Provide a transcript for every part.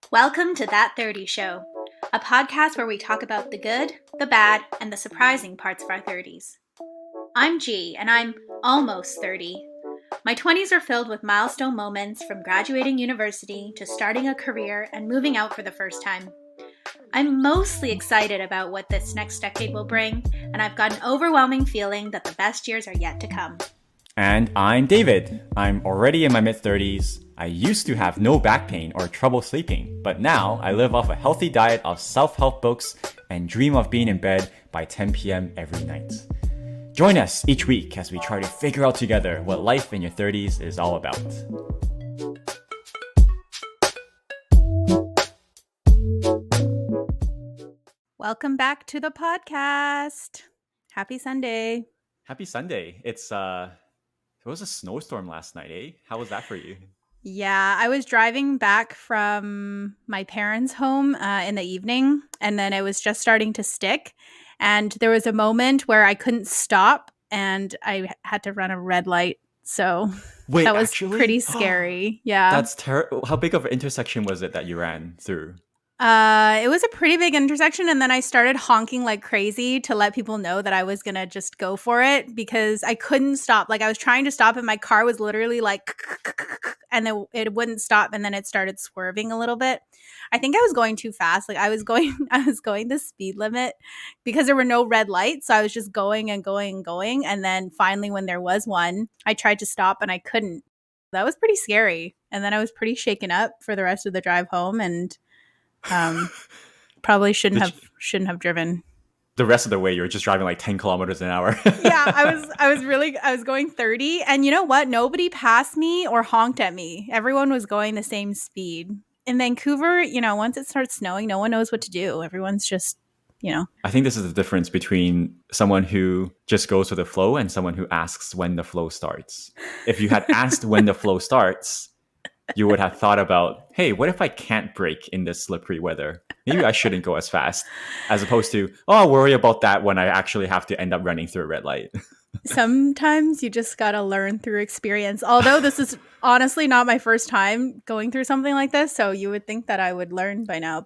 Welcome to That 30 Show, a podcast where we talk about the good, the bad, and the surprising parts of our 30s. I'm G, and I'm almost 30. My 20s are filled with milestone moments from graduating university to starting a career and moving out for the first time. I'm mostly excited about what this next decade will bring, and I've got an overwhelming feeling that the best years are yet to come. And I'm David. I'm already in my mid-30s. I used to have no back pain or trouble sleeping, but now I live off a healthy diet of self-help books and dream of being in bed by 10 p.m. every night. Join us each week as we try to figure out together what life in your 30s is all about. Welcome back to the podcast. Happy Sunday. Happy Sunday. It was a snowstorm last night, eh? How was that for you? Yeah, I was driving back from my parents' home in the evening, and then it was just starting to stick. And there was a moment where I couldn't stop, and I had to run a red light. So Wait, that was actually? pretty scary. Yeah. That's terrible. How big of an intersection was it that you ran through? It was a pretty big intersection, and then I started honking like crazy to let people know that I was gonna just go for it because I couldn't stop. Like I was trying to stop, and my car was literally like, and then it wouldn't stop, and then it started swerving a little bit. I think I was going too fast. Like I was going the speed limit because there were no red lights, so I was just going and going and going, and then finally, when there was one, I tried to stop and I couldn't. That was pretty scary, and then I was pretty shaken up for the rest of the drive home, and probably shouldn't have driven. The rest of the way, you were just driving like 10 kilometers an hour. Yeah, I was going 30. And you know what? Nobody passed me or honked at me. Everyone was going the same speed. In Vancouver, once it starts snowing, no one knows what to do. Everyone's just, I think this is the difference between someone who just goes with the flow and someone who asks when the flow starts. If you had asked when the flow starts, you would have thought about, hey, what if I can't brake in this slippery weather? Maybe I shouldn't go as fast, as opposed to, I'll worry about that when I actually have to end up running through a red light. Sometimes you just got to learn through experience. Although this is honestly not my first time going through something like this, so you would think that I would learn by now.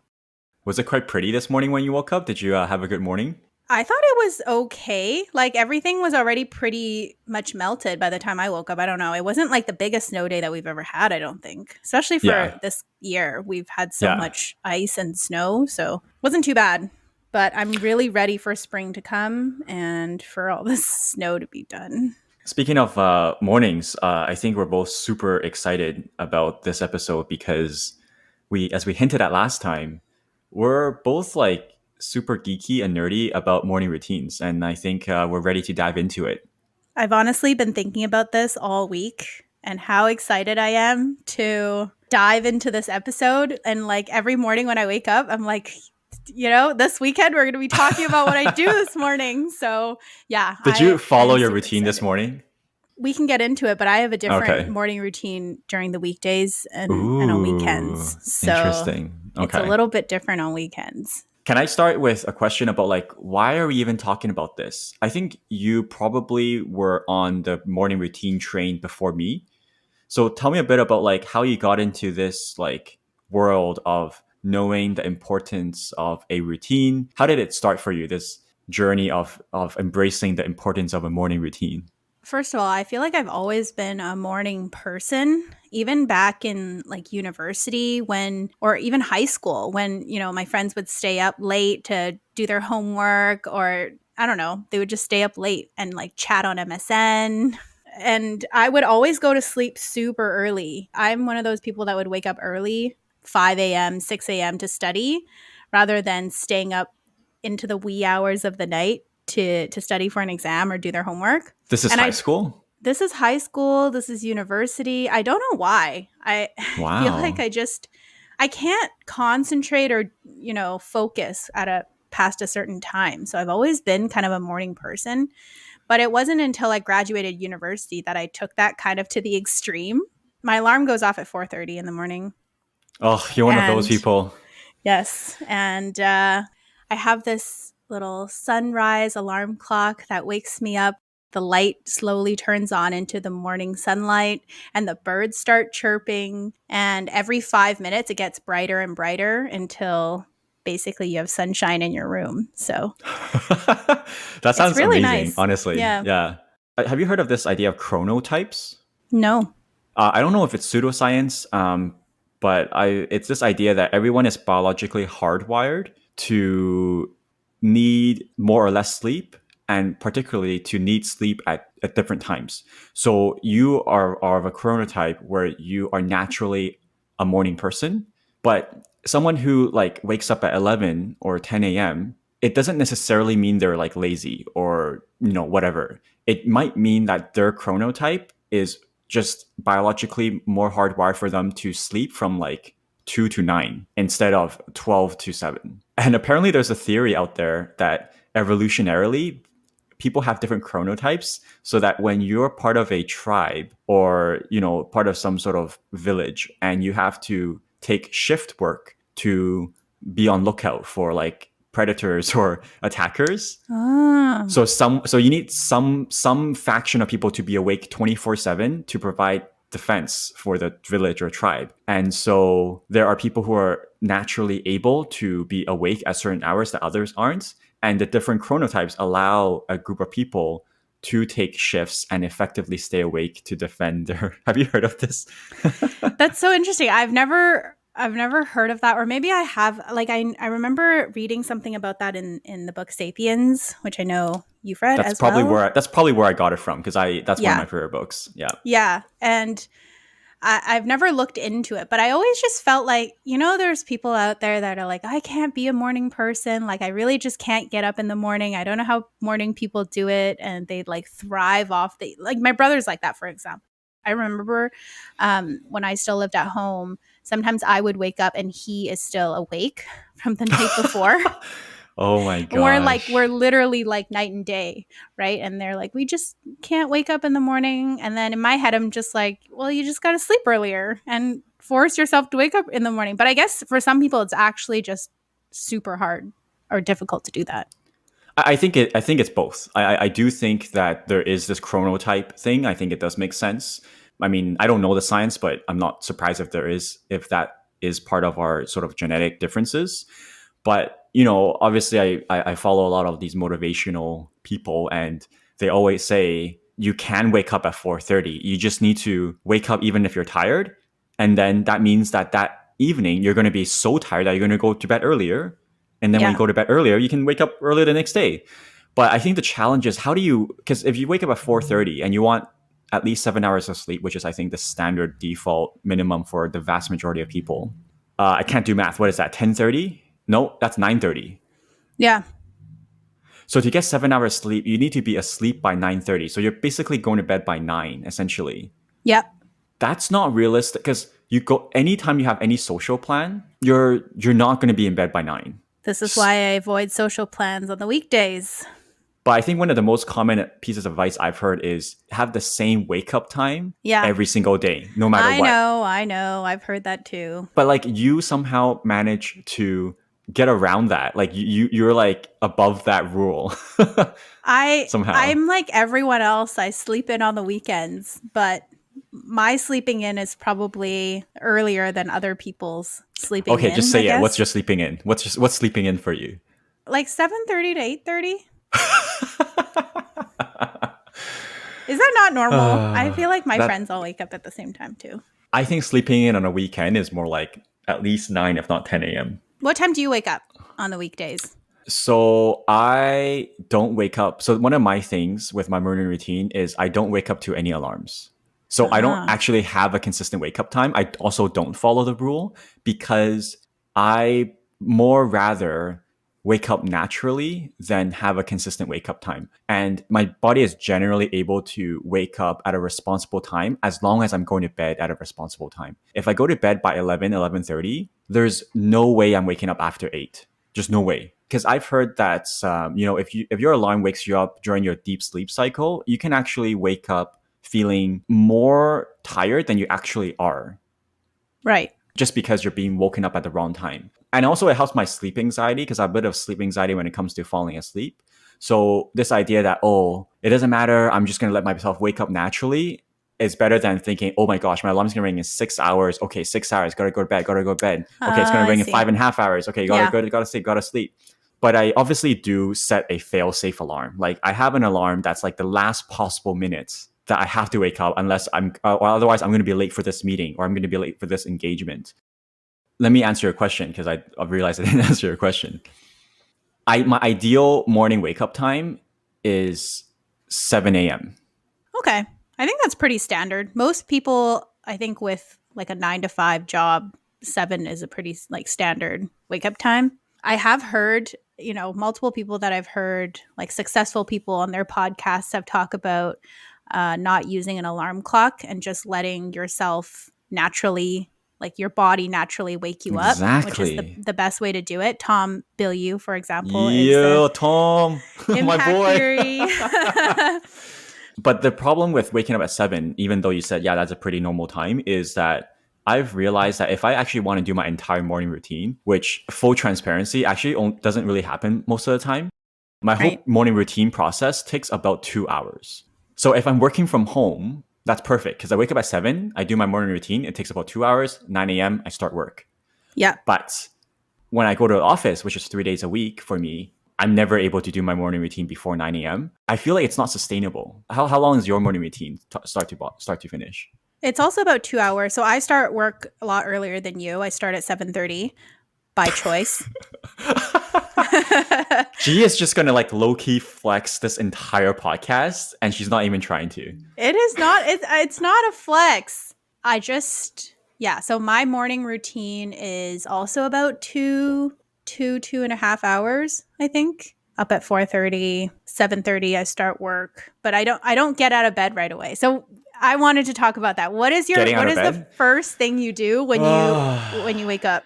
Was it quite pretty this morning when you woke up? Did you have a good morning? I thought it was okay. Like everything was already pretty much melted by the time I woke up. I don't know. It wasn't like the biggest snow day that we've ever had, I don't think. Especially for this year. We've had so much ice and snow. So it wasn't too bad. But I'm really ready for spring to come and for all this snow to be done. Speaking of mornings, I think we're both super excited about this episode because as we hinted at last time, we're both like super geeky and nerdy about morning routines. And I think we're ready to dive into it. I've honestly been thinking about this all week and how excited I am to dive into this episode. And like every morning when I wake up, I'm like, this weekend we're going to be talking about what I do this morning. So yeah. Did you follow your routine this morning? We can get into it, but I have a different morning routine during the weekdays and on weekends. So interesting. Okay. It's a little bit different on weekends. Can I start with a question about like, why are we even talking about this? I think you probably were on the morning routine train before me. So tell me a bit about like how you got into this like world of knowing the importance of a routine. How did it start for you, this journey of embracing the importance of a morning routine? First of all, I feel like I've always been a morning person, even back in like university or even high school when, my friends would stay up late to do their homework or I don't know, they would just stay up late and like chat on MSN. And I would always go to sleep super early. I'm one of those people that would wake up early, 5 a.m., 6 a.m. to study rather than staying up into the wee hours of the night to study for an exam or do their homework. This is high school? This is high school. This is university. I don't know why. I feel like I can't concentrate or, focus past a certain time. So I've always been kind of a morning person. But it wasn't until I graduated university that I took that kind of to the extreme. My alarm goes off at 4:30 in the morning. Oh, you're one of those people. Yes. And I have this little sunrise alarm clock that wakes me up the light slowly turns on into the morning sunlight and the birds start chirping. And every 5 minutes, it gets brighter and brighter until basically you have sunshine in your room. So That it's sounds really amazing, nice. honestly. Yeah. Yeah. Have you heard of this idea of chronotypes? No. I don't know if it's pseudoscience, but it's this idea that everyone is biologically hardwired to need more or less sleep, and particularly to need sleep at different times. So you are of a chronotype where you are naturally a morning person, but someone who like wakes up at 11 or 10 a.m., it doesn't necessarily mean they're like lazy or whatever. It might mean that their chronotype is just biologically more hardwired for them to sleep from like 2 to 9 instead of 12 to 7. And apparently there's a theory out there that evolutionarily people have different chronotypes, so that when you're part of a tribe or part of some sort of village and you have to take shift work to be on lookout for like predators or attackers, Ah. so you need some faction of people to be awake 24/7 to provide defense for the village or tribe. And so there are people who are naturally able to be awake at certain hours that others aren't. And the different chronotypes allow a group of people to take shifts and effectively stay awake to defend their Have you heard of this? That's so interesting. I've never heard of that, or maybe I have. Like I remember reading something about that in the book Sapiens, which I know you've read That's as probably well. where I got it from, because I that's one of Yeah. my favorite books. Yeah. Yeah. And I've never looked into it, but I always just felt like, there's people out there that are like, I can't be a morning person. Like, I really just can't get up in the morning. I don't know how morning people do it. And they like thrive off like my brother's like that, for example. I remember when I still lived at home, sometimes I would wake up and he is still awake from the night before. Oh my And we're gosh. literally like night and day, right? And they're like, we just can't wake up in the morning. And then in my head, I'm just like, well, you just got to sleep earlier and force yourself to wake up in the morning. But I guess for some people, it's actually just super hard or difficult to do that. I think it's both. I do think that there is this chronotype thing. I think it does make sense. I mean, I don't know the science, but I'm not surprised if that is part of our sort of genetic differences. But obviously, I follow a lot of these motivational people, and they always say you can wake up at 4:30. You just need to wake up even if you're tired, and then that means that evening you're going to be so tired that you're going to go to bed earlier, and then when you Yeah. go to bed earlier, you can wake up earlier the next day. But I think the challenge is, how do you? Because if you wake up at 4:30 and you want at least 7 hours of sleep, which is I think the standard default minimum for the vast majority of people. I can't do math. What is that? 10:30? No, that's 9:30. Yeah. So to get 7 hours sleep, you need to be asleep by 9:30. So you're basically going to bed by 9, essentially. Yep. That's not realistic, because you go anytime you have any social plan, you're not going to be in bed by 9. This is why I avoid social plans on the weekdays. But I think one of the most common pieces of advice I've heard is have the same wake up time Yeah. every single day, no matter I what. know. I know. I've heard that too. But like you somehow manage to get around that. Like you're like above that rule somehow. I'm like everyone else. I sleep in on the weekends, but my sleeping in is probably earlier than other people's sleeping Okay, just in, I say it. What's guess. your sleeping in? What's sleeping in for you? Like 7:30 to 8:30. Is that not normal? I feel like my That friends all wake up at the same time too. I think sleeping in on a weekend is more like at least 9, if not 10 a.m. What time do you wake up on the weekdays? So I don't wake up. So one of my things with my morning routine is I don't wake up to any alarms. So I don't Ah, actually have a consistent wake up time. I also don't follow the rule, because I more rather wake up naturally than have a consistent wake up time. And my body is generally able to wake up at a responsible time as long as I'm going to bed at a responsible time. If I go to bed by 11:30, there's no way I'm waking up after 8. Just no way. Because I've heard that if your alarm wakes you up during your deep sleep cycle, you can actually wake up feeling more tired than you actually are, right. just because you're being woken up at the wrong time. And also, it helps my sleep anxiety, because I have a bit of sleep anxiety when it comes to falling asleep. So this idea that, oh, it doesn't matter, I'm just going to let myself wake up naturally is better than thinking, oh my gosh, my alarm's going to ring in 6 hours. Okay, 6 hours, gotta go to bed, gotta go to bed. Okay, it's going to I ring in see. 5.5 hours. Okay, Yeah. gotta sleep, gotta sleep. But I obviously do set a fail safe alarm. Like I have an alarm that's like the last possible minutes that I have to wake up unless or otherwise I'm going to be late for this meeting or I'm going to be late for this engagement. Let me answer your question because I realized I didn't answer your question. My ideal morning wake up time is 7 a.m. Okay. I think that's pretty standard. Most people, I think, with like a 9 to 5 job, 7 is a pretty like standard wake up time. I have heard, multiple people that I've heard, like successful people on their podcasts, have talked about not using an alarm clock and just letting yourself naturally, like your body naturally wake you up, which is Exactly. the best way to do it. Tom Bilyeu, for example, is the Yo, Tom, my impact boy. theory. But the problem with waking up at 7, even though you said, yeah, that's a pretty normal time, is that I've realized that if I actually want to do my entire morning routine, which full transparency actually doesn't really happen most of the time, my Right. whole morning routine process takes about 2 hours. So if I'm working from home, that's perfect because I wake up at 7, I do my morning routine, it takes about 2 hours, 9 a.m., I start work. Yeah. But when I go to the office, which is 3 days a week for me, I'm never able to do my morning routine before 9 a.m. I feel like it's not sustainable. How long is your morning routine start to finish? It's also about 2 hours. So I start work a lot earlier than you. I start at 7:30 by choice. She is just gonna like low key flex this entire podcast, and she's not even trying to. It is not. It's not a flex. I just yeah. So my morning routine is also about 2.5 hours. I think up at 4:30, 7:30. I start work, but I don't get out of bed right away. So I wanted to talk about that. Getting out What of is the bed. first thing you do when you wake up?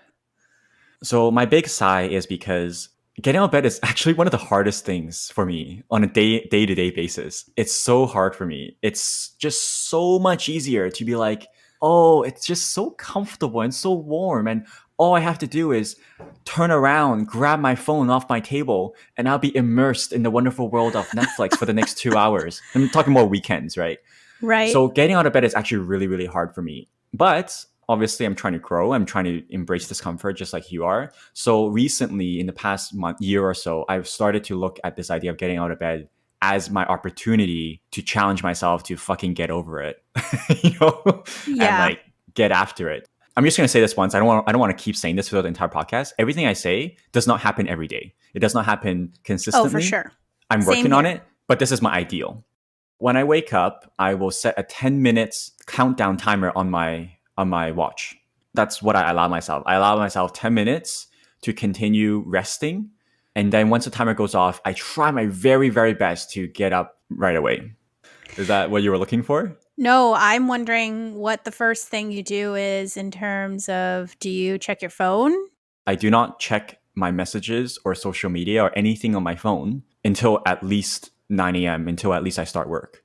So my big sigh is because getting out of bed is actually one of the hardest things for me on a day to day basis. It's so hard for me. It's just so much easier to be like, oh, it's just so comfortable and so warm, and all I have to do is turn around, grab my phone off my table, and I'll be immersed in the wonderful world of Netflix for the next 2 hours. I'm talking more weekends, right? Right. So getting out of bed is actually really, really hard for me. But obviously, I'm trying to grow. I'm trying to embrace discomfort just like you are. So recently, in the past year or so, I've started to look at this idea of getting out of bed as my opportunity to challenge myself to fucking get over it, you know, and Yeah. like get after it. I'm just gonna say this once. I don't want to keep saying this throughout the entire podcast. Everything I say does not happen every day. It does not happen Oh, for consistently. sure. I'm Same working on here. it, but this is my ideal. When I wake up, I will set a 10 minutes countdown timer on my watch. That's what I allow myself. I allow myself 10 minutes to continue resting. And then once the timer goes off, I try my very, very best to get up right away. Is that what you were looking for? No, I'm wondering what the first thing you do is in terms of do you check your phone? I do not check my messages or social media or anything on my phone until at least 9 a.m., until at least I start work.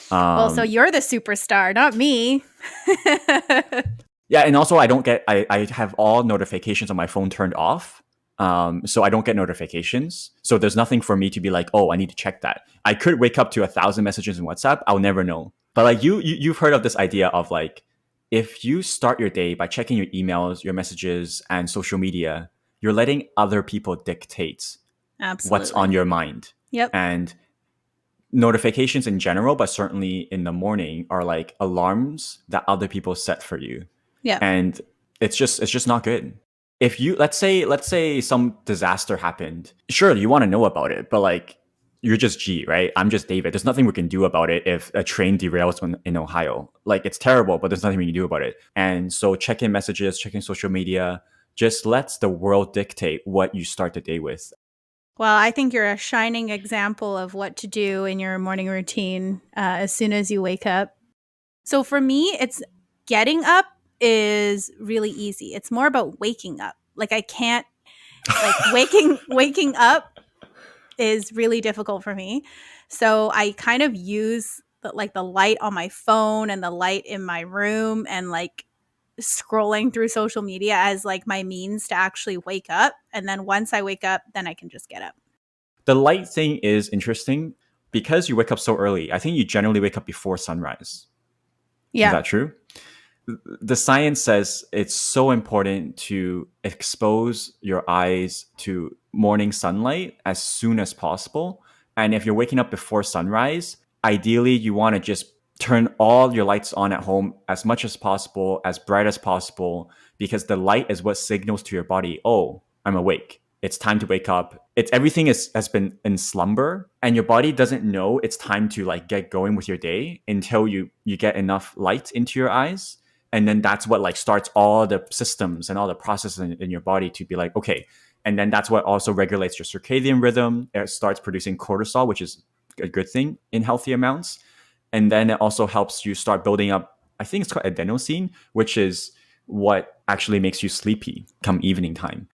Well, so Um, you're the superstar, not me. Yeah, and also I have all notifications on my phone turned off. So I don't get notifications. So there's nothing for me to be like, oh, I need to check that. I could wake up to 1,000 messages in WhatsApp. I'll never know. But like you've heard of this idea of like, if you start your day by checking your emails, your messages, and social media, you're letting other people dictate what's on Absolutely. your mind. Yep. And notifications in general, but certainly in the morning, are like alarms that other people set for you, Yeah. and it's just not good. If you let's say some disaster happened, sure, you want to know about it, but like you're just G, right? I'm just David. There's nothing we can do about it if a train derails in Ohio. Like it's terrible, but there's nothing we can do about it. And so checking messages, checking social media, just lets the world dictate what you start the day with. Well, I think you're a shining example of what to do in your morning routine as soon as you wake up. So for me, it's getting up is really easy. It's more about waking up. Like I can't like waking up is really difficult for me. So I kind of use the light on my phone and the light in my room and like scrolling through social media as like my means to actually wake up. And then once I wake up, then I can just get up. The light thing is interesting because you wake up so early. I think you generally wake up before sunrise. Is Yeah. that true? The science says it's so important to expose your eyes to morning sunlight as soon as possible. And if you're waking up before sunrise, ideally you want to just turn all your lights on at home as much as possible, as bright as possible, because the light is what signals to your body, oh, I'm awake. It's time to wake up. It's everything has been in slumber, and your body doesn't know it's time to like get going with your day until you get enough light into your eyes, and then that's what like starts all the systems and all the processes in your body to be like, okay. And then that's what also regulates your circadian rhythm. It starts producing cortisol, which is a good thing in healthy amounts. And then it also helps you start building up, I think it's called adenosine, which is what actually makes you sleepy come evening time.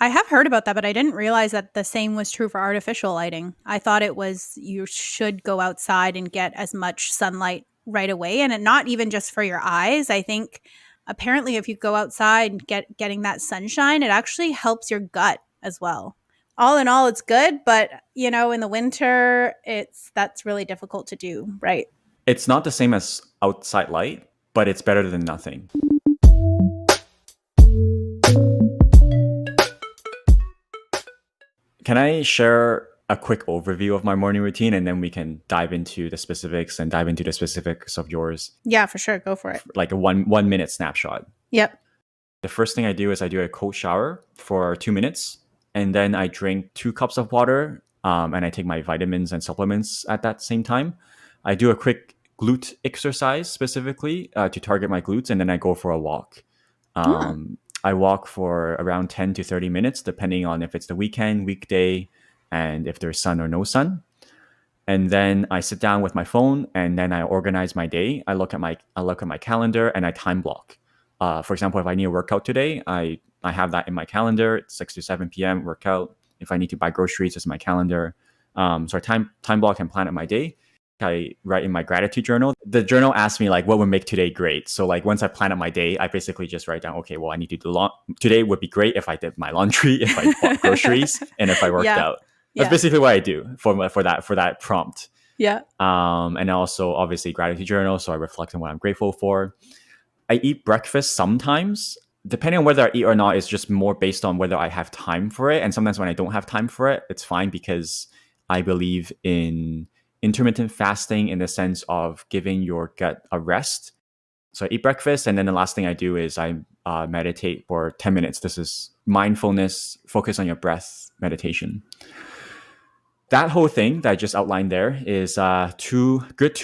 I have heard about that, but I didn't realize that the same was true for artificial lighting. I thought it was you should go outside and get as much sunlight right away, and not even just for your eyes. I think apparently if you go outside and getting that sunshine, it actually helps your gut as well. All in all, it's good, but in the winter, it's that's really difficult to do, right? It's not the same as outside light, but it's better than nothing. Can I share a quick overview of my morning routine, and then we can dive into the specifics and dive into the specifics of yours, Yeah, for sure. Go for it. like a 1 minute snapshot? Yep. The first thing I do is I do a cold shower for 2 minutes, and then I drink 2 cups of water, and I take my vitamins and supplements at that same time. I do a quick glute exercise specifically to target my glutes, and then I go for a walk. Huh. I walk for around 10 to 30 minutes, depending on if it's the weekend, weekday, and if there's sun or no sun. And then I sit down with my phone, and then I organize my day. I look at my calendar, and I time block. For example, if I need a workout today, I have that in my calendar. It's 6 to 7 p.m. workout. If I need to buy groceries, it's in my calendar. So I time block and plan out my day. I write in my gratitude journal. The journal asks me like what would make today great. So like once I plan out my day, I basically just write down, okay, well, I need to do today would be great if I did my laundry, if I bought groceries, and if I worked Yeah. out. That's Yeah. basically what I do for that prompt. Yeah. And also obviously gratitude journal, so I reflect on what I'm grateful for. I eat breakfast sometimes. Depending on whether I eat or not is just more based on whether I have time for it. And sometimes when I don't have time for it, it's fine because I believe in intermittent fasting in the sense of giving your gut a rest. So I eat breakfast, and then the last thing I do is I meditate for 10 minutes. This is mindfulness, focus on your breath meditation. That whole thing that I just outlined there is 2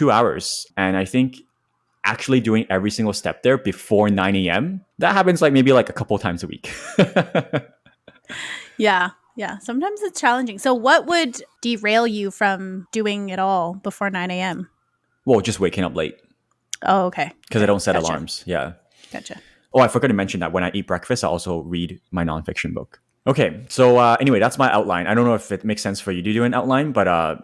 hours. And I think actually doing every single step there before 9 a.m., that happens like maybe like a couple times a week. Yeah. Yeah. Sometimes it's challenging. So, what would derail you from doing it all before 9 a.m.? Well, just waking up late Oh, okay. because I Okay. don't set Gotcha. alarms. Yeah. Gotcha. Oh, I forgot to mention that when I eat breakfast, I also read my nonfiction book. Okay, so anyway, that's my outline. I don't know if it makes sense for you to do an outline, but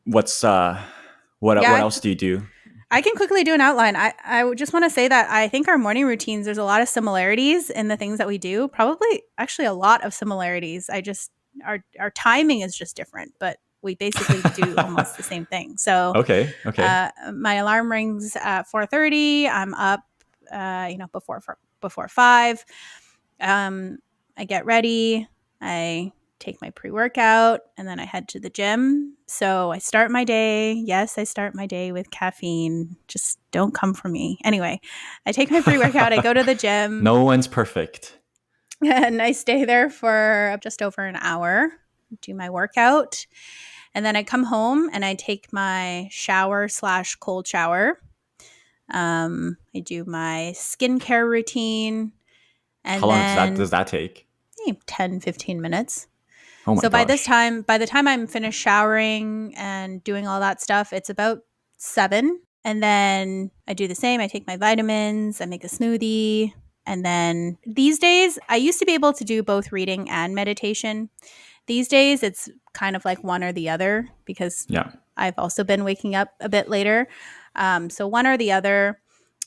what's what Yeah. else do you do? I can quickly do an outline. I would just want to say that I think our morning routines, there's a lot of similarities in the things that we do. Probably actually a lot of similarities. Our timing is just different, but we basically do almost the same thing. So Okay, okay. my alarm rings at 4:30. I'm up, before 5. I get ready. I take my pre-workout, and then I head to the gym. So I start my day. Yes, I start my day with caffeine. Just don't come for me. Anyway, I take my pre-workout. I go to the gym, No one's perfect. and I stay there for just over an hour. Do my workout, and then I come home and I take my shower/cold shower. I do my skincare routine, How and long does then that take? 10, 15 minutes. Oh my So gosh. by the time I'm finished showering and doing all that stuff, it's about 7. And then I do the same. I take my vitamins, I make a smoothie. And then these days, I used to be able to do both reading and meditation. These days, it's kind of like one or the other because Yeah. I've also been waking up a bit later. So one or the other.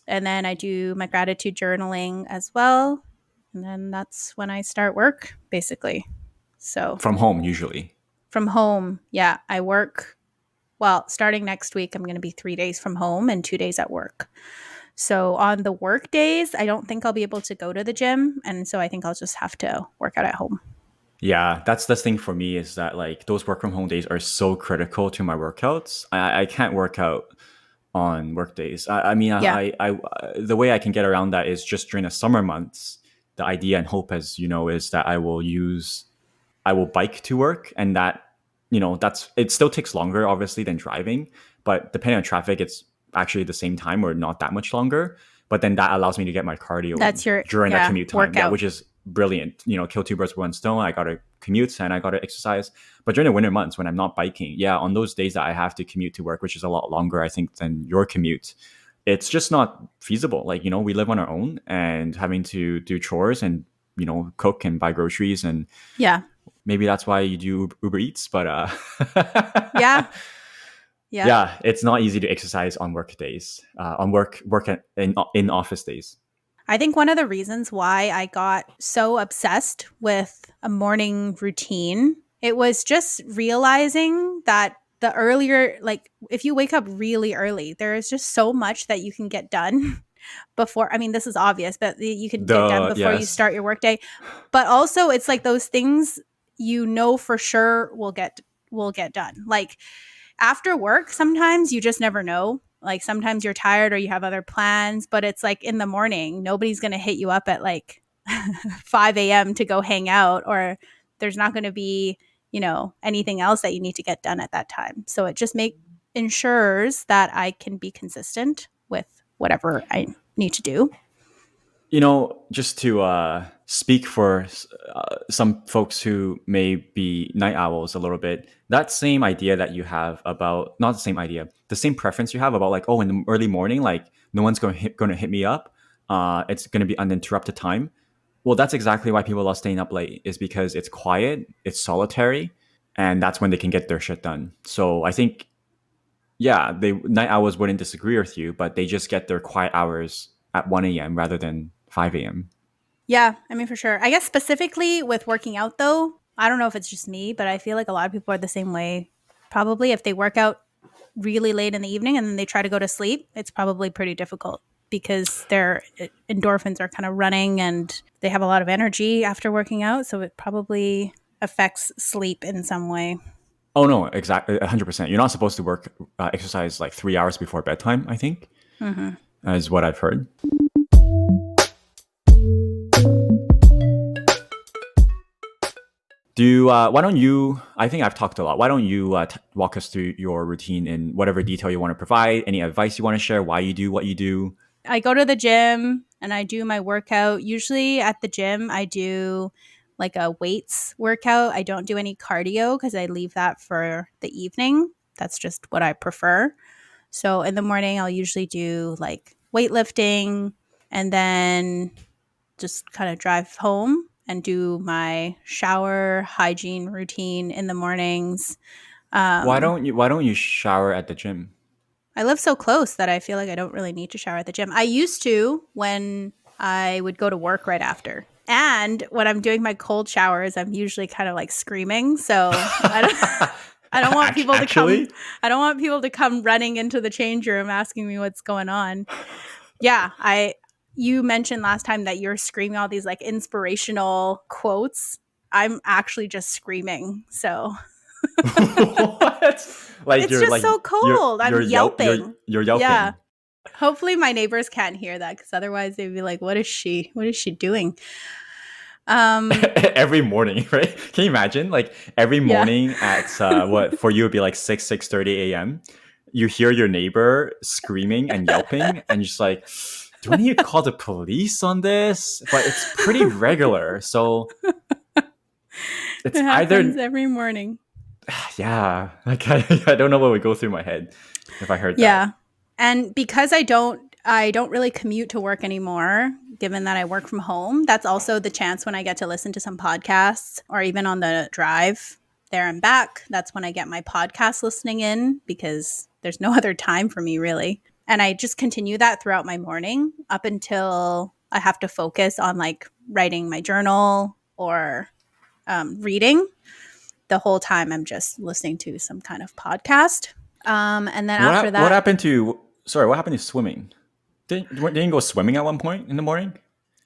And then I do my gratitude journaling as well. And then that's when I start work, basically. So From home usually. From home. Yeah, I work. Well, starting next week, I'm going to be 3 days from home and 2 days at work. So on the work days, I don't think I'll be able to go to the gym. And so I think I'll just have to work out at home. Yeah, that's the thing for me is that like those work from home days are so critical to my workouts. I can't work out on work days. I mean, Yeah, the way I can get around that is just during the summer months. The idea and hope, as you know, is that I will bike to work, and that that's it. Still takes longer, obviously, than driving, but depending on traffic, it's actually the same time or not that much longer. But then that allows me to get my cardio in that's your, during that yeah, commute time. Yeah, workout. which is brilliant. Kill two birds with one stone. I got to commute and I got to exercise. But during the winter months when I'm not biking, yeah, on those days that I have to commute to work, which is a lot longer, I think, than your commute, it's just not feasible. Like, we live on our own and having to do chores and, cook and buy groceries. And Yeah. maybe that's why you do Uber Eats. But Yeah. Yep. yeah, it's not easy to exercise on work days, on in office days. I think one of the reasons why I got so obsessed with a morning routine, it was just realizing that the earlier, like if you wake up really early, there is just so much that you can get done before. I mean, this is obvious, but you can get done The before you Yes. start your workday. But also it's like those things you know for sure will get done. Like after work, sometimes you just never know. Like sometimes you're tired or you have other plans, but it's like in the morning, nobody's going to hit you up at like 5 a.m. to go hang out, or there's not going to be, anything else that you need to get done at that time. So it just ensures that I can be consistent with whatever I need to do. Just to speak for some folks who may be night owls a little bit, that same idea that you have about, not the same idea, the same preference you have about like, oh, in the early morning, like no one's going to hit me up. It's going to be uninterrupted time. Well, that's exactly why people love staying up late, is because it's quiet, it's solitary, and that's when they can get their shit done. So I think, yeah, they night owls wouldn't disagree with you, but they just get their quiet hours at 1 a.m. rather than 5 a.m. Yeah, I mean, for sure. I guess specifically with working out, though, I don't know if it's just me, but I feel like a lot of people are the same way. Probably if they work out really late in the evening and then they try to go to sleep, it's probably pretty difficult because their endorphins are kind of running and they have a lot of energy after working out. So it probably affects sleep in some way. Oh no, exactly, 100%. You're not supposed to exercise like 3 hours before bedtime. I think Hmm. is what I've heard. Why don't you? I think I've talked a lot. Why don't you walk us through your routine in whatever detail you want to provide? Any advice you want to share? Why you do what you do? I go to the gym and I do my workout. Usually at the gym, I do like a weights workout. I don't do any cardio because I leave that for the evening. That's just what I prefer. So in the morning, I'll usually do like weightlifting and then just kind of drive home and do my shower hygiene routine in the mornings. Um, Why don't you shower at the gym? I live so close that I feel like I don't really need to shower at the gym. I used to when I would go to work right after. And when I'm doing my cold showers, I'm usually kind of like screaming. So I don't I don't want people to come Actually, I don't want people to come running into the change room asking me what's going on. Yeah, I you mentioned last time that you're screaming all these like inspirational quotes. I'm actually just screaming. So what? it's just so cold. I'm yelping. You're Yeah. yelping. Hopefully my neighbors can't hear that because otherwise they'd be like, what is she doing? Um Every morning, right? Can you imagine? Like every yeah. morning at what for you would be like 6:30 a.m. You hear your neighbor screaming and yelping, and you're just like, do I need to call the police on this? But it's pretty regular, so It it's happens either every morning. yeah. Like I don't know what would go through my head if I heard that. Yeah. And because I don't really commute to work anymore, given that I work from home, that's also the chance when I get to listen to some podcasts or even on the drive there and back. That's when I get my podcast listening in because there's no other time for me really. And I just continue that throughout my morning up until I have to focus on like writing my journal or reading. the whole time I'm just listening to some kind of podcast. And then after What that, happened to sorry? What happened to swimming? Didn't you go swimming at one point in the morning?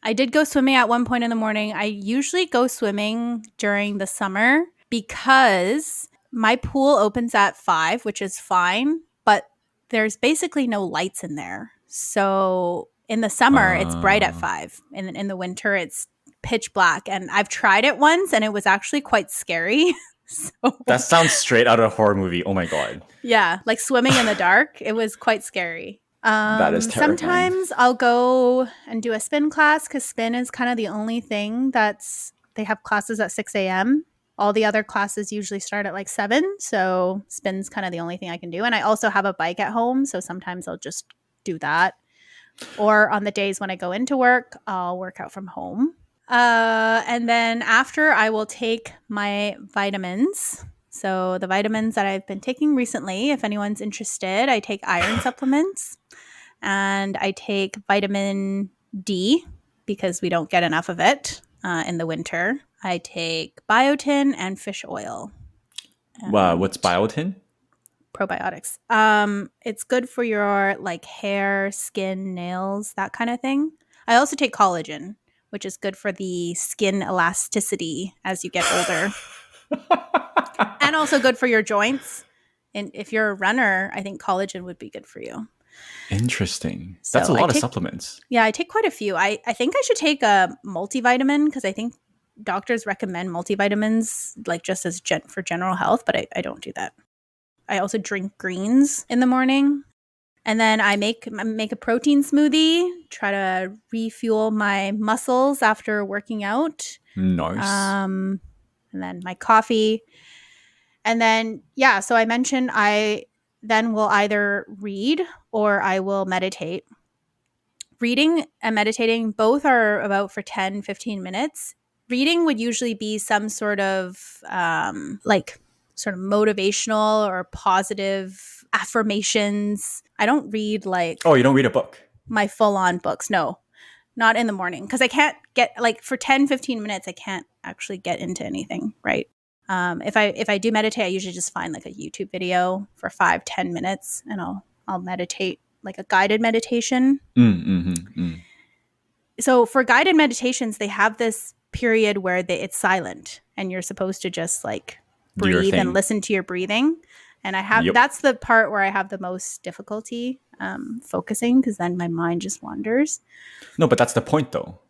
I did go swimming at one point in the morning. I usually go swimming during the summer because my pool opens at 5, which is fine, but there's basically no lights in there. So in the summer, it's bright at Uh, 5. And in the winter, it's pitch black. And I've tried it once and it was actually quite scary. that So sounds straight out of a horror movie. Oh my god, yeah, like swimming in the dark, it was quite scary. that is terrifying. Sometimes I'll go and do a spin class because spin is kind of the only thing that's they have classes at 6 a.m. All the other classes usually start at like 7. So spin's kind of the only thing I can do. And I also have a bike at home. So sometimes I'll just do that. Or on the days when I go into work, I'll work out from home. And then after, I will take my vitamins. So the vitamins that I've been taking recently, if anyone's interested, I take iron supplements and I take vitamin D because we don't get enough of it in the winter. I take biotin and fish oil What's and biotin? probiotics. It's good for your like hair, skin, nails, that kind of thing. I also take collagen, which is good for the skin elasticity as you get older, and also good for your joints. And if you're a runner, I think collagen would be good for you. Interesting. That's So a I lot of take, supplements. yeah, I take quite a few. I think I should take a multivitamin because I think doctors recommend multivitamins like just as for general health, but I don't do that. I also drink greens in the morning. And then I make a protein smoothie, try to refuel my muscles after working out. Nice. And then my coffee. And then, yeah, so I mentioned I then will either read or I will meditate. Reading and meditating both are about for 10, 15 minutes. Reading would usually be some sort of like sort of motivational or positive affirmations. I don't read Oh, like you don't read a book? my full on books. No, not in the morning because I can't get like for 10, 15 minutes, I can't actually get into anything, right? If I do meditate, I usually just find like a YouTube video for 5, 10 minutes and I'll meditate like a guided meditation. Mm. So for guided meditations, they have this period where it's silent and you're supposed to just like Do your breathe and thing. listen to your breathing. And Yep. that's the part where I have the most difficulty focusing because then my mind just wanders. No, but that's the point though.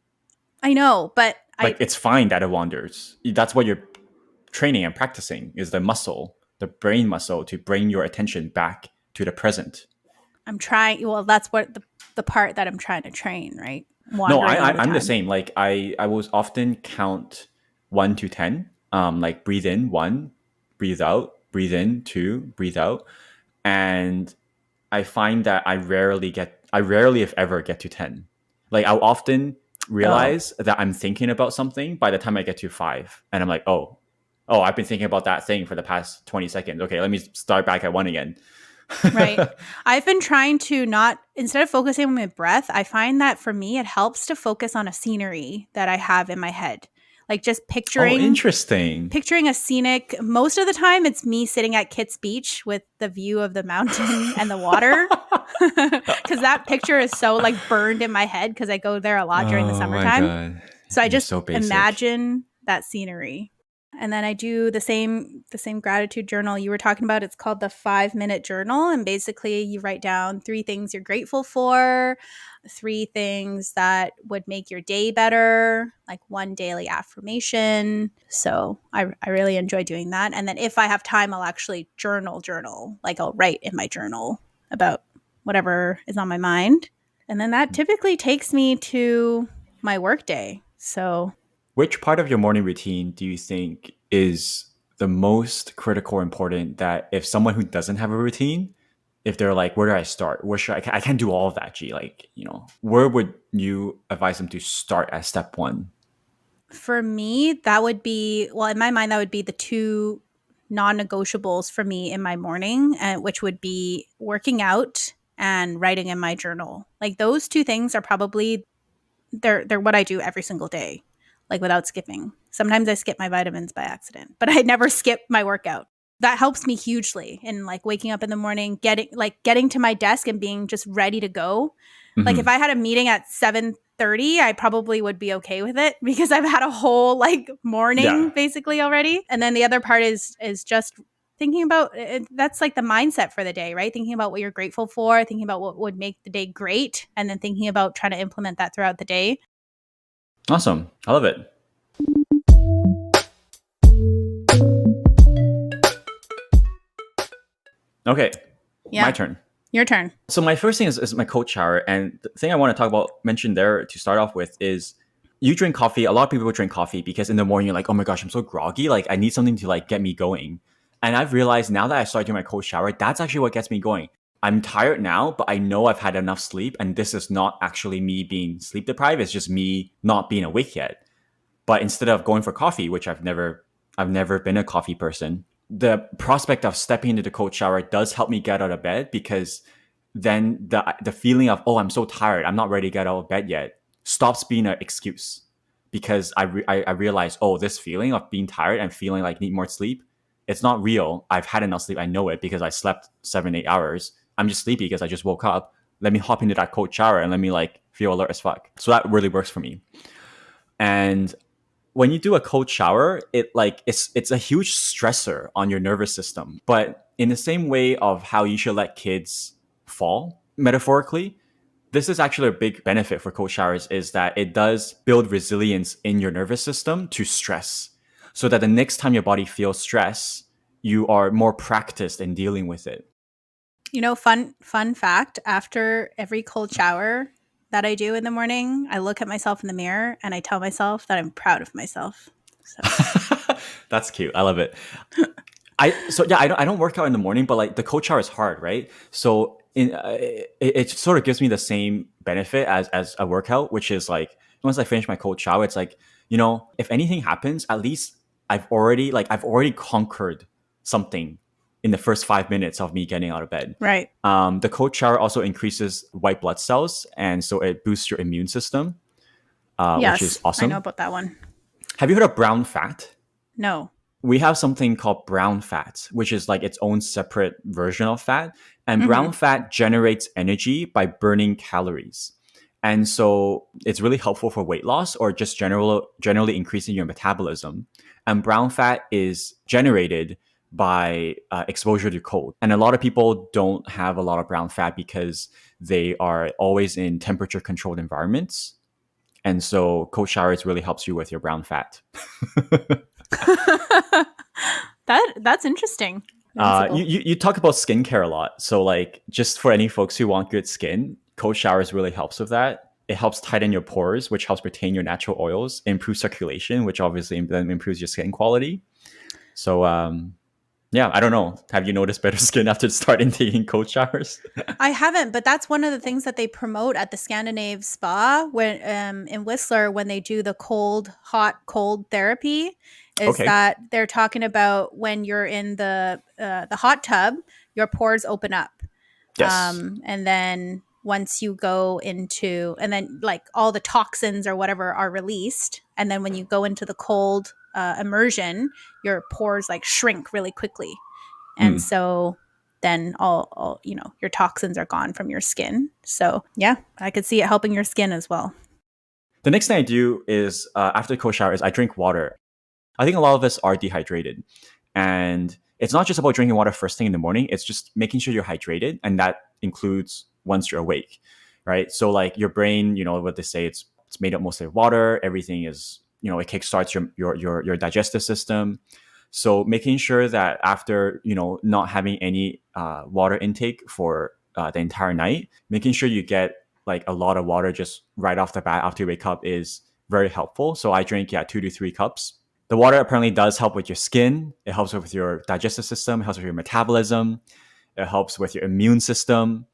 I know, but Like it's fine that it wanders. That's what you're training and practicing is the muscle, the brain muscle to bring your attention back to the present. I'm trying. Well, that's what the part that I'm trying to train, right? No, Wandering all the I'm the time. same. Like I was often count 1 to 10. Like breathe in 1, breathe out, breathe in 2, breathe out, and I find that I rarely if ever get to 10. Like I'll often Oh, realize that I'm thinking about something by the time I get to 5, and I'm like, oh, I've been thinking about that thing for the past 20 seconds. Okay, let me start back at 1 again. right. I've been trying to not, instead of focusing on my breath, I find that for me, it helps to focus on a scenery that I have in my head. Like just Oh, interesting. picturing a scenic, most of the time it's me sitting at Kitts Beach with the view of the mountain and the water. Because that picture is so like burned in my head because I go there a lot during the Oh my summertime. god. So I You're just so basic. imagine that scenery. And then I do the same gratitude journal you were talking about. It's called the 5-minute journal. And basically you write down 3 things you're grateful for, 3 things that would make your day better, like 1 daily affirmation. So I really enjoy doing that. And then if I have time, I'll actually journal. Like I'll write in my journal about whatever is on my mind. And then that typically takes me to my work day. So Which part of your morning routine do you think is the most critical or important that if someone who doesn't have a routine, if they're like, where do I start? Where should I can't do all of that, G. Like, where would you advise them to start as step one? for me, that would be, well, in my mind, that would be the 2 non-negotiables for me in my morning, which would be working out and writing in my journal. Like those 2 things are probably they're what I do every single day. like without skipping. Sometimes I skip my vitamins by accident, but I never skip my workout. That helps me hugely in like waking up in the morning, getting to my desk and being just ready to go. Like if Hmm. I had a meeting at 7:30, I probably would be okay with it because I've had a whole like Yeah. morning basically already. And then the other part is just thinking about that's like the mindset for the day, right? Thinking about what you're grateful for, thinking about what would make the day great, and then thinking about trying to implement that throughout the day. Awesome. I love it. Okay, my Yeah, turn. your turn. So my first thing is my cold shower, and the thing I want to talk about, mention there to start off with is you drink coffee. A lot of people drink coffee because in the morning you're like, oh my gosh, I'm so groggy. Like I need something to like get me going. And I've realized now that I started doing my cold shower, that's actually what gets me going. I'm tired now, but I know I've had enough sleep, and this is not actually me being sleep deprived. It's just me not being awake yet. But instead of going for coffee, which I've never been a coffee person, the prospect of stepping into the cold shower does help me get out of bed because then the feeling of, oh, I'm so tired, I'm not ready to get out of bed yet, stops being an excuse because I realize, oh, this feeling of being tired and feeling like need more sleep, it's not real. I've had enough sleep. I know it because I slept 7 8 hours. I'm just sleepy because I just woke up. Let me hop into that cold shower and let me like feel alert as fuck. So that really works for me. And when you do a cold shower, it's a huge stressor on your nervous system. But in the same way of how you should let kids fall, metaphorically, this is actually a big benefit for cold showers is that it does build resilience in your nervous system to stress. So that the next time your body feels stress, you are more practiced in dealing with it. You know, fun fact, after every cold shower that I do in the morning, I look at myself in the mirror and I tell myself that I'm proud of myself. So, That's cute. I love it. I don't work out in the morning, but like the cold shower is hard, right? So it sort of gives me the same benefit as a workout, which is like once I finish my cold shower, it's like, if anything happens, at least I've already conquered something in the first 5 minutes of me getting out of bed. right. The cold shower also increases white blood cells, and so it boosts your immune system, which is Yes, I know awesome. about that one. Have you heard of brown fat? No. We have something called brown fat, which is like its own separate version of fat. And Hmm. brown fat generates energy by burning calories. And so it's really helpful for weight loss or just generally increasing your metabolism. And brown fat is generated by exposure to cold. And a lot of people don't have a lot of brown fat because they are always in temperature controlled environments. And so cold showers really helps you with your brown fat. That's interesting. I didn't see You, both. you you talk about skincare a lot, so like just for any folks who want good skin, cold showers really helps with that. It helps tighten your pores, which helps retain your natural oils, improve circulation, which obviously then improves your skin quality. So yeah, I don't know. Have you noticed better skin after starting taking cold showers? I haven't, but that's one of the things that they promote at the Scandinave Spa when in Whistler when they do the cold, hot, cold therapy. Is Okay. that they're talking about when you're in the hot tub, your pores open up, Yes. and then once you go into and then like all the toxins or whatever are released, and then when you go into the cold immersion, your pores like shrink really quickly, and Mm. so then all your toxins are gone from your skin. So yeah, I could see it helping your skin as well. The next thing I do is after the cold shower is I drink water. I think a lot of us are dehydrated, and it's not just about drinking water first thing in the morning. It's just making sure you're hydrated, and that includes once you're awake, right? So like your brain, what they say, it's made up mostly of water. Everything is, it kickstarts your digestive system. So making sure that after not having any water intake for the entire night, making sure you get like a lot of water just right off the bat after you wake up is very helpful. So I drink 2 to 3 cups. The water apparently does help with your skin. It helps with your digestive system. It helps with your metabolism. It helps with your immune system.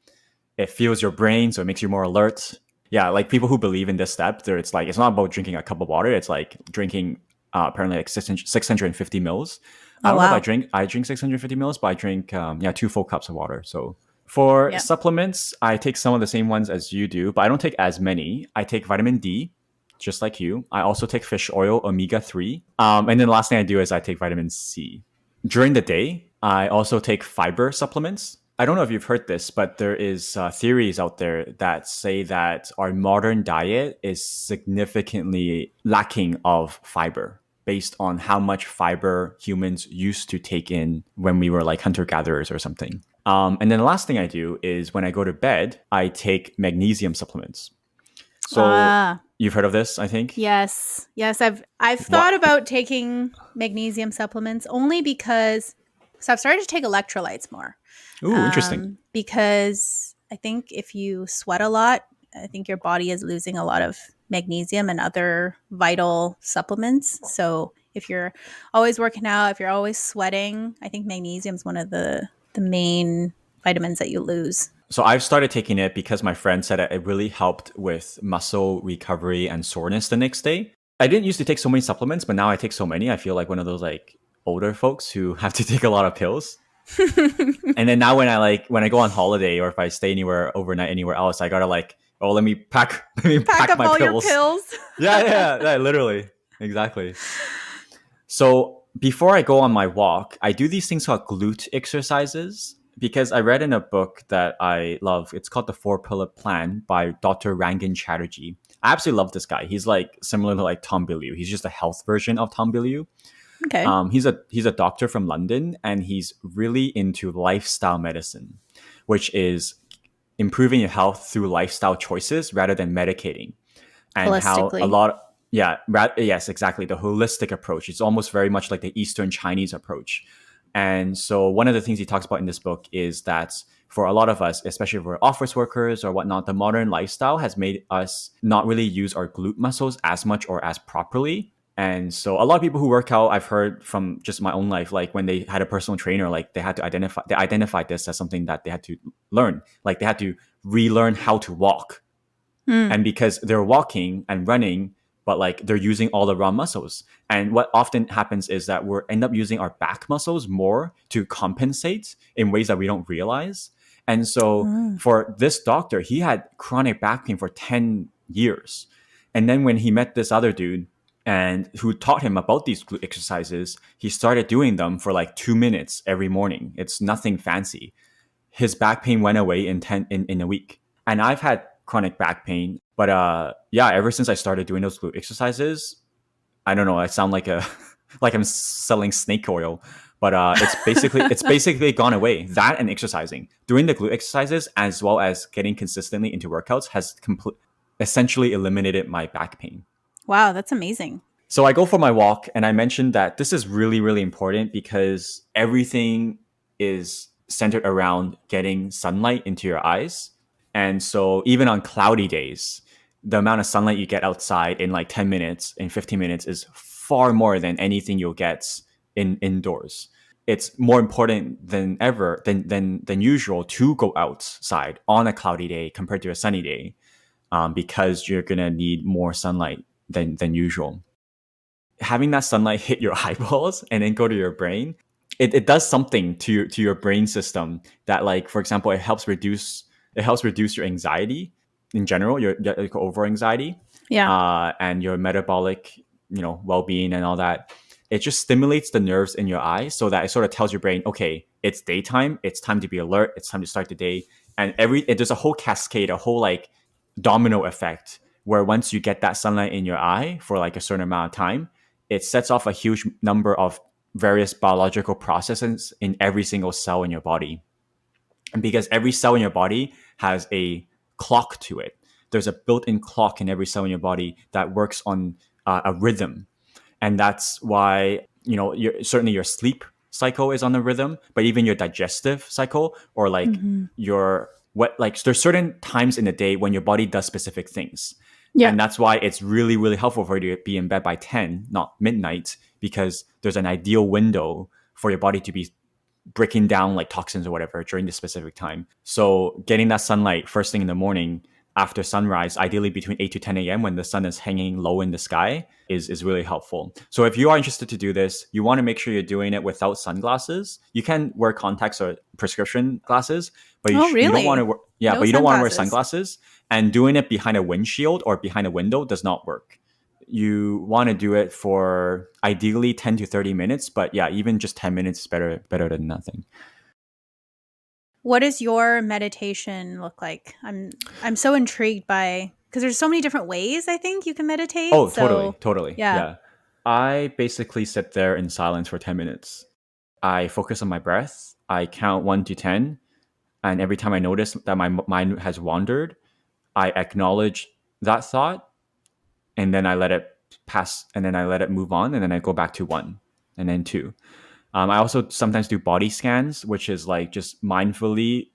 It fuels your brain, so it makes you more alert. Yeah, like people who believe in this step, it's like it's not about drinking a cup of water. It's like drinking apparently like 650 mils. I Oh don't know if wow. I drink 650 mils, but I drink 2 full cups of water. So for Yeah. supplements, I take some of the same ones as you do, but I don't take as many. I take vitamin D, just like you. I also take fish oil, omega-3. And then the last thing I do is I take vitamin C. During the day, I also take fiber supplements. I don't know if you've heard this, but there is theories out there that say that our modern diet is significantly lacking of fiber based on how much fiber humans used to take in when we were like hunter gatherers or something. And then the last thing I do is when I go to bed, I take magnesium supplements. So Ah, you've heard of this, I think. yes. Yes, I've thought What? about taking magnesium supplements only because so I've started to take electrolytes more. Ooh, interesting. Because I think if you sweat a lot, I think your body is losing a lot of magnesium and other vital supplements. So if you're always working out, if you're always sweating, I think magnesium is one of the main vitamins that you lose. So I've started taking it because my friend said that it really helped with muscle recovery and soreness the next day. I didn't used to take so many supplements, but now I take so many. I feel like one of those like older folks who have to take a lot of pills. And then now when I go on holiday or if I stay anywhere overnight anywhere else, I gotta like, oh, let me pack let me Pack pack up my all your pills. pills. Yeah, literally. Exactly. So before I go on my walk, I do these things called glute exercises because I read in a book that I love. It's called The Four Pillar Plan by Dr. Rangan Chatterjee. I absolutely love this guy. He's like similar to like Tom Bilyeu. He's just a health version of Tom Bilyeu. Okay. He's a doctor from London, and he's really into lifestyle medicine, which is improving your health through lifestyle choices rather than medicating. And how a Holistically. lot, yes, exactly, the holistic approach. It's almost very much like the Eastern Chinese approach. And so one of the things he talks about in this book is that for a lot of us, especially for office workers or whatnot, the modern lifestyle has made us not really use our glute muscles as much or as properly. And so a lot of people who work out, I've heard from just my own life, like when they had a personal trainer, like they identified this as something that they had to learn. Like they had to relearn how to walk. Mm. And because they're walking and running, but like they're using all the raw muscles. And what often happens is that we end up using our back muscles more to compensate in ways that we don't realize. And so Mm. for this doctor, he had chronic back pain for 10 years. And then when he met this other dude and who taught him about these glute exercises, he started doing them for like 2 minutes every morning. It's nothing fancy. His back pain went away in a week. And I've had chronic back pain, but yeah, ever since I started doing those glute exercises, I don't know, I sound like a like I'm selling snake oil, but it's basically gone away. That and exercising. Doing the glute exercises as well as getting consistently into workouts has essentially eliminated my back pain. Wow, that's amazing. So I go for my walk, and I mentioned that this is really, really important because everything is centered around getting sunlight into your eyes. And so even on cloudy days, the amount of sunlight you get outside in like 10 minutes, in 15 minutes is far more than anything you'll get indoors. It's more important than ever than usual to go outside on a cloudy day compared to a sunny day, because you're gonna need more sunlight than usual. Having that sunlight hit your eyeballs and then go to your brain, it does something to your brain system that, like, for example, it helps reduce your anxiety in general, your over anxiety, Yeah. and your metabolic, well-being and all that. It just stimulates the nerves in your eye so that it sort of tells your brain, okay, it's daytime, it's time to be alert, it's time to start the day. And there's a whole cascade, a whole like domino effect where once you get that sunlight in your eye for like a certain amount of time, it sets off a huge number of various biological processes in every single cell in your body. And because every cell in your body has a clock to it, there's a built-in clock in every cell in your body that works on a rhythm. And that's why, certainly your sleep cycle is on a rhythm, but even your digestive cycle, or like Hmm. your what, like there's certain times in the day when your body does specific things. Yeah. And that's why it's really, really helpful for you to be in bed by 10, not midnight, because there's an ideal window for your body to be breaking down like toxins or whatever during this specific time. So getting that sunlight first thing in the morning after sunrise, ideally between 8 to 10 a.m. when the sun is hanging low in the sky, is really helpful. So if you are interested to do this, you want to make sure you're doing it without sunglasses. You can wear contacts or prescription glasses, but Oh, you don't want really? to wear, yeah, No but you don't want to wear sunglasses. sunglasses. And doing it behind a windshield or behind a window does not work. you want to do it for ideally 10 to 30 minutes, but yeah, even just 10 minutes is better than nothing. What does your meditation look like? I'm so intrigued by, because there's so many different ways I think you can meditate. Oh, totally, So, totally. yeah. Yeah. I basically sit there in silence for 10 minutes. I focus on my breath. I count 1 to 10. And every time I notice that my mind has wandered, I acknowledge that thought, and then I let it pass, and then I let it move on, and then I go back to 1 and then 2. I also sometimes do body scans, which is like just mindfully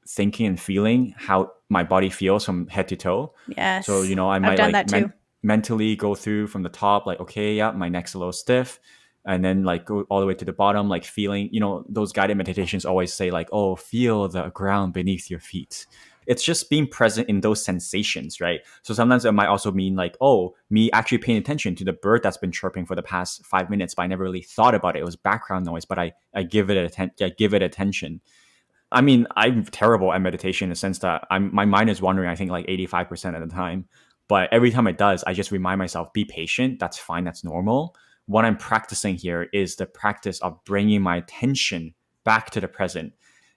thinking and feeling how my body feels from head to toe. So, Yes. I I've might done like that too. mentally go through from the top, like, okay, yeah, my neck's a little stiff. And then like go all the way to the bottom, like feeling, those guided meditations always say like, oh, feel the ground beneath your feet. It's just being present in those sensations, right? So sometimes it might also mean like, oh, me actually paying attention to the bird that's been chirping for the past 5 minutes, but I never really thought about it. It was background noise, but I give it I give it attention. I mean, I'm terrible at meditation in the sense that my mind is wandering, I think, like 85% of the time. But every time it does, I just remind myself, be patient. That's fine. That's normal. What I'm practicing here is the practice of bringing my attention back to the present.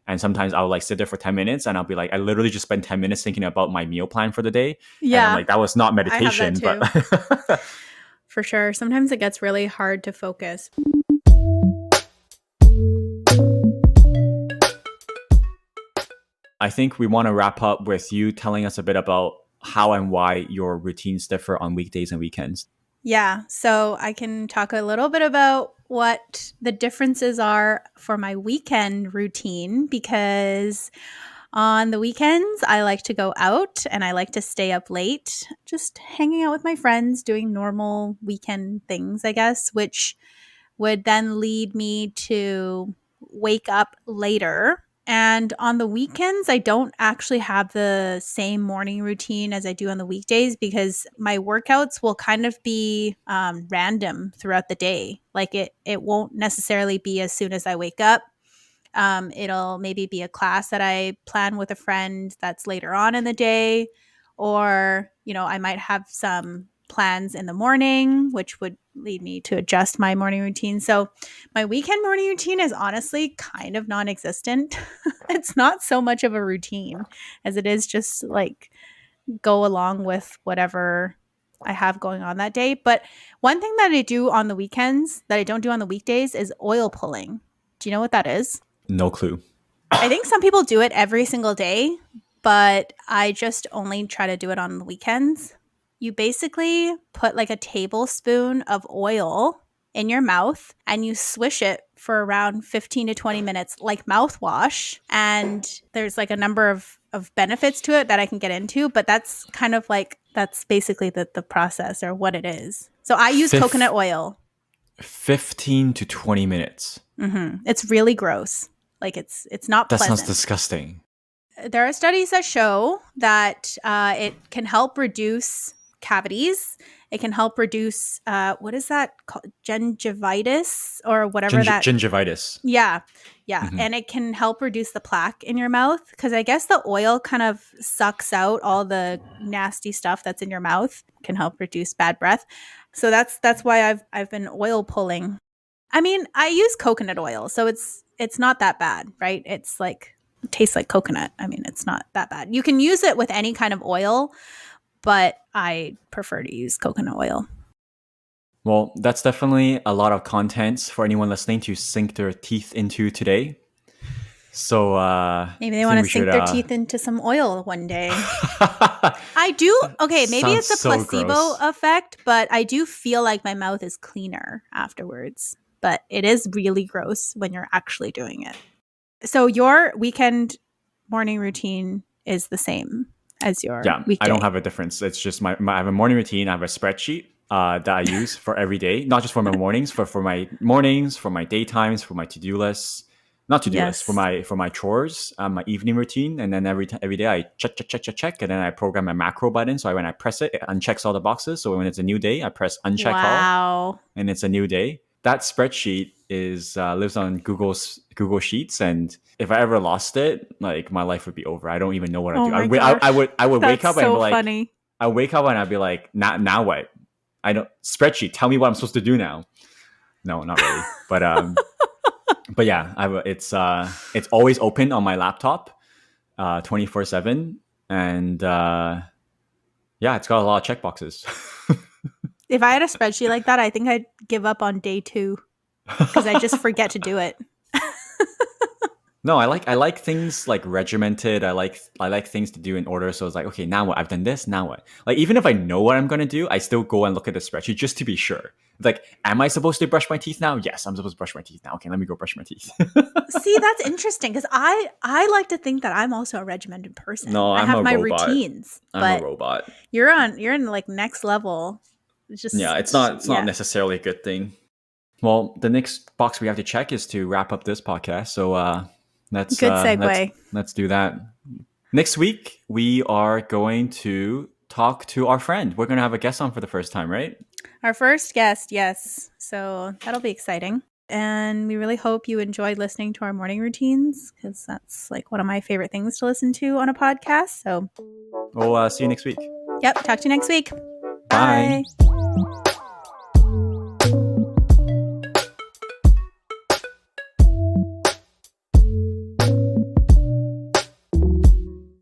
And sometimes I'll like sit there for 10 minutes and I'll be like, I literally just spent 10 minutes thinking about my meal plan for the day. And I'm Yeah, like, that was not I have that meditation, but too. For sure. Sometimes it gets really hard to focus. I think we want to wrap up with you telling us a bit about how and why your routines differ on weekdays and weekends. Yeah. So I can talk a little bit about what the differences are for my weekend routine, because on the weekends, I like to go out and I like to stay up late, just hanging out with my friends, doing normal weekend things, I guess, which would then lead me to wake up later. And on the weekends, I don't actually have the same morning routine as I do on the weekdays, because my workouts will kind of be random throughout the day. Like it won't necessarily be as soon as I wake up. It'll maybe be a class that I plan with a friend that's later on in the day, or, I might have some plans in the morning, which would lead me to adjust my morning routine. So my weekend morning routine is honestly kind of non existent. It's not so much of a routine as it is just like go along with whatever I have going on that day. But one thing that I do on the weekends that I don't do on the weekdays is oil pulling. Do you know what that is? No clue. I think some people do it every single day, but I just only try to do it on the weekends. You basically put like a tablespoon of oil in your mouth and you swish it for around 15 to 20 minutes, like mouthwash. And there's like a number of benefits to it that I can get into, but that's kind of like, that's basically the process or what it is. So I use Fif- coconut oil. 15 to 20 minutes. It's really gross. Like it's not That sounds pleasant. disgusting. There are studies that show that it can help reduce cavities. It can help reduce what is that called? Gingivitis or whatever that. Gingivitis. Yeah, yeah, Mhm. and it can help reduce the plaque in your mouth, because I guess the oil kind of sucks out all the nasty stuff that's in your mouth. It can help reduce bad breath. So that's why I've been oil pulling. I mean, I use coconut oil, so it's not that bad, right? It's like it tastes like coconut. I mean, it's not that bad. You can use it with any kind of oil, but I prefer to use coconut oil. Well, that's definitely a lot of content for anyone listening to sink their teeth into today. So Maybe I they think want we to should. sink their teeth into some oil one day. I do. Okay, maybe Sounds it's a so placebo gross. effect, but I do feel like my mouth is cleaner afterwards. But it is really gross when you're actually doing it. So your weekend morning routine is the same as your Yeah, I don't weekday. have a difference. It's just I have a morning routine. I have a spreadsheet that I use for every day, not just for my mornings, but for my mornings, for my daytimes, for my to do lists. Not to do lists for Yes. my chores, my evening routine, and then every day I check, and then I program a macro button. So when I press it, it unchecks all the boxes. So when it's a new day, I press uncheck all, Wow. and it's a new day. That spreadsheet is lives on Google Sheets, and if I ever lost it, like my life would be over. I don't even know what I Oh do. my gosh. I would wake That's up and be so like, funny. I wake up and I'd be like, now what? I don't spreadsheet. Tell me what I'm supposed to do now. No, not really. But yeah, it's always open on my laptop, 24/7, and yeah, it's got a lot of checkboxes. If I had a spreadsheet like that, I think I'd give up on day 2 because I just forget to do it. No, I like things like regimented. I like things to do in order. So it's like, okay, now what? I've done this. Now what? Like even if I know what I'm gonna do, I still go and look at the spreadsheet just to be sure. It's like, am I supposed to brush my teeth now? Yes, I'm supposed to brush my teeth now. Okay, let me go brush my teeth. See, that's interesting because I like to think that I'm also a regimented person. No, I I'm have a my robot. routines, I'm a but robot. you're in like next level. It's Yeah, just it's not yeah. necessarily a good thing. Well, the next box we have to check is to wrap up this podcast. So let's Good uh, let's segue. let's do that. Next week we are going to talk to our friend. We're going to have a guest on for the first time, right? Our first guest, yes. So that'll be exciting. And we really hope you enjoyed listening to our morning routines because that's like one of my favorite things to listen to on a podcast. So, We'll see you next week. yep, talk to you next week. Bye. Bye.